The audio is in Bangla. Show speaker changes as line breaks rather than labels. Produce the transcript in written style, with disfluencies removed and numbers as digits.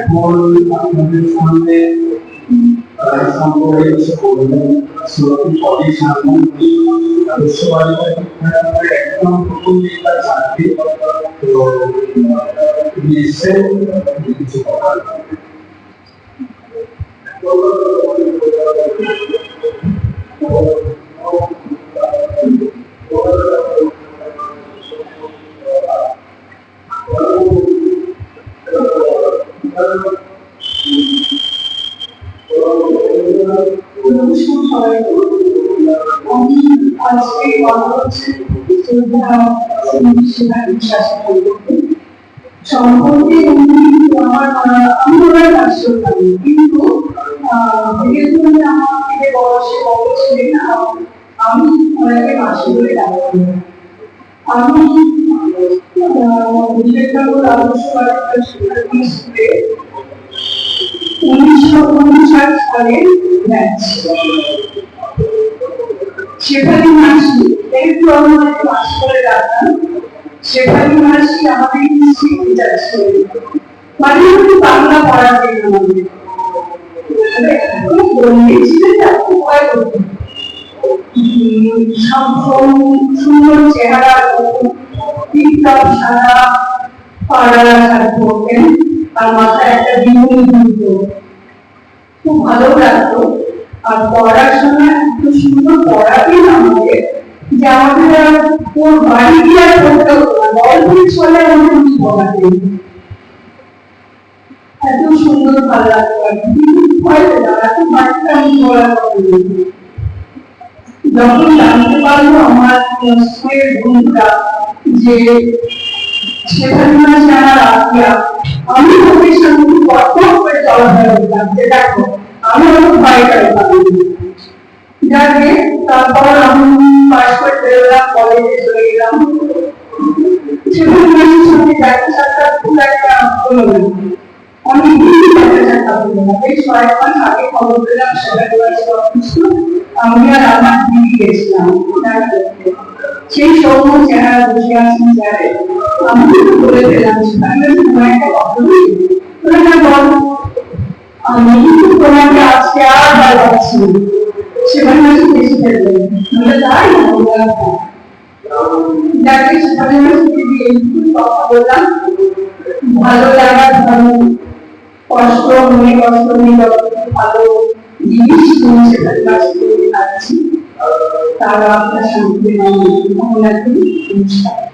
এখন আপনাদের সামনে সম্পর্কে কিছু বলবেন। সবই সামনে বিশ্ববাজার একদম প্রথম দিকটা চাকরি তো নিশ্চয় কিছু কথা
সম্পর্কে আমার কিন্তু আমাকে বয়সে বড় ছিলেন না, আমি ওনাকে মাসি বলে ডাকতাম। আমি বিবেকানন্দ আদর্শ বালিকা শিক্ষা স্কুলে 1959 সালে ব্যাচ শেফালি মাসি একটু আমাকে মাসি বলে ডাকতাম। শেফালি মাসি আমাদের হিস্ট্রি টিচার ছিলেন, মানে একটু বাংলা পড়াতেন আমাদের। খুব বলেছিলেন না, খুব ভয় করতেন। সুন্দর চেহারা, টিপটপ সাদা পাড়ারা শাড়ি পরতেন, আর মাথায় একটা বিনুনি দুলতো, খুব ভালো লাগতো। আর পড়ার সময় এত সুন্দর পড়াতেন আমাদের যে আমাদের ওর বাড়ি গিয়ে আর পড়তে হতো না, গল্পের ছলে আমাদের উনি পড়াতেন। এত সুন্দর ভালো লাগতো, ভয় পেতাম এত বাড়িতে আমি পড়ার কথা বলছি। যখন জানতে পারলো আমার স্কুলের বন্ধুরা যে শেফালি মাসি আমার আত্মীয়া, আমি ওদের সঙ্গে গল্প করে চলাফেরা করতাম যে দেখো আমি ওর বাড়িটা যাকে। তারপর আমি পাশ করে বেরোলাম, কলেজে চলে গেলাম। শেফালি মাসির সঙ্গে দেখা সাক্ষাৎ খুব একটা হলো না, অনেক দিন দেখা সাক্ষাৎ হলো না। বেশ কয়েক মাস আগে খবর পেলাম শেফালি মাসি অসুস্থ, আমি আর আমার দিদি গেছিলাম সেই সৌম্য চেহারা বসে আছেন যারে। আমি কিন্তু বলে ফেলাম তোমার একটা কথা বলি, বল। আমি কিন্তু তোমাকে আজকে আর ভালোবাসি। শেফালি মাসি বেশি ফেলবেন বলে তাই যাকে শেফালি মাসিকে দিয়ে কথা বললাম। ভালো লাগার কষ্ট মনে কষ্ট নেই, ভালো জিনিস তুমি শেফালি মাসিকে দিয়ে থাকছি। তারা আপনার শান্তি নমস্কার।